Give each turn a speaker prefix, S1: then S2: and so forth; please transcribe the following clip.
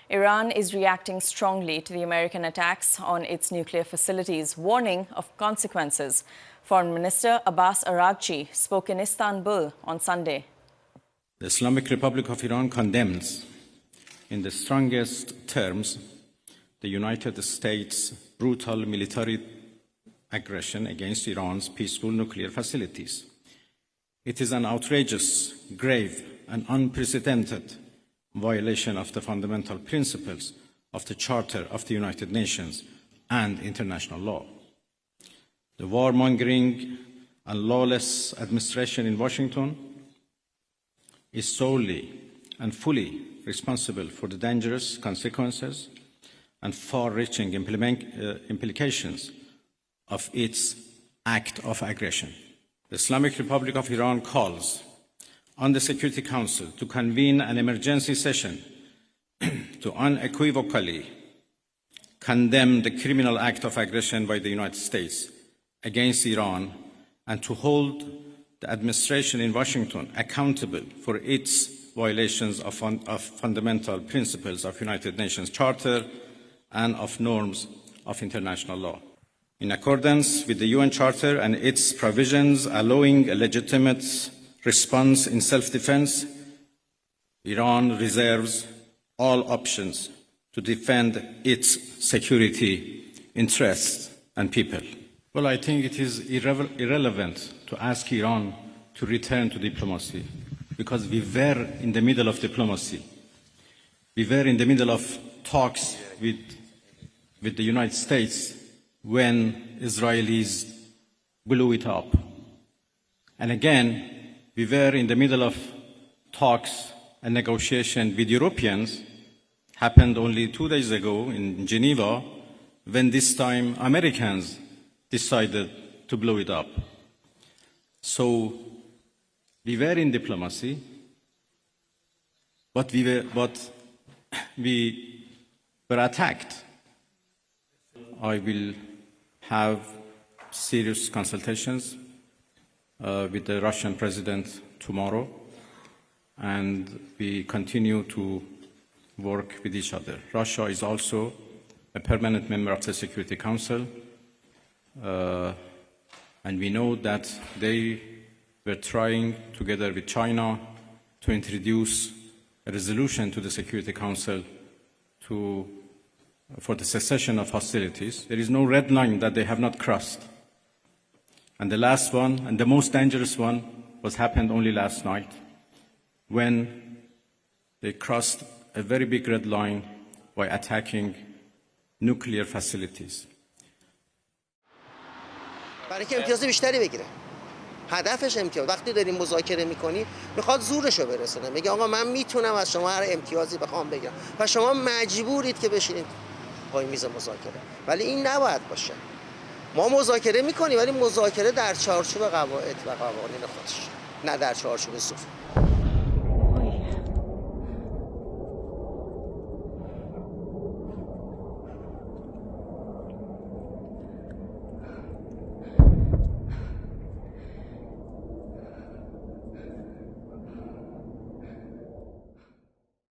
S1: Iran is reacting strongly to the American attacks on its nuclear facilities, warning of consequences. Foreign Minister Abbas Araghchi spoke in Istanbul on Sunday.
S2: The Islamic Republic of Iran condemns in the strongest terms the United States' brutal military aggression against Iran's peaceful nuclear facilities. It is an outrageous, grave, and unprecedented violation of the fundamental principles of the Charter of the United Nations and international law. The warmongering and lawless administration in Washington is solely and fully responsible for the dangerous consequences and far-reaching implications of its act of aggression. The Islamic Republic of Iran calls on the Security Council to convene an emergency session to unequivocally condemn the criminal act of aggression by the United States against Iran and to hold the administration in Washington accountable for its violations of fundamental principles of United Nations Charter and of norms of international law. In accordance with the UN Charter and its provisions allowing a legitimate response in self-defense, Iran reserves all options to defend its security interests and people. Well, I think it is irrelevant to ask Iran to return to diplomacy because we were in the middle of diplomacy. We were in the middle of talks with the United States when Israelis blew it up. And again, we were in the middle of talks and negotiation with Europeans, happened only 2 days ago in Geneva, when this time Americans decided to blow it up. So we were in diplomacy, but we were attacked. I will have serious consultations with the Russian president tomorrow, and we continue to work with each other. Russia is also a permanent member of the Security Council, and we know that they were trying, together with China, to introduce a resolution to the Security Council for the cessation of hostilities. There is no red line that they have not crossed. And the last one, and the most dangerous one, happened only last night, when they crossed a very big red line by attacking nuclear facilities.
S3: برای که امتیاز بیشتری بگیره. هدفش امتیاز. وقتی داریم مذاکره میکنی میخواد زورشو برسونه. میگه آقا من میتونم از شما هر امتیازی بخوام بگیرم و شما مجبورید که بشینید پای میز مذاکره. ولی این نباید باشه. ما مذاکره میکنیم ولی مذاکره در چارچوب قواعد و قوانین خودش، نه در چارچوب زور.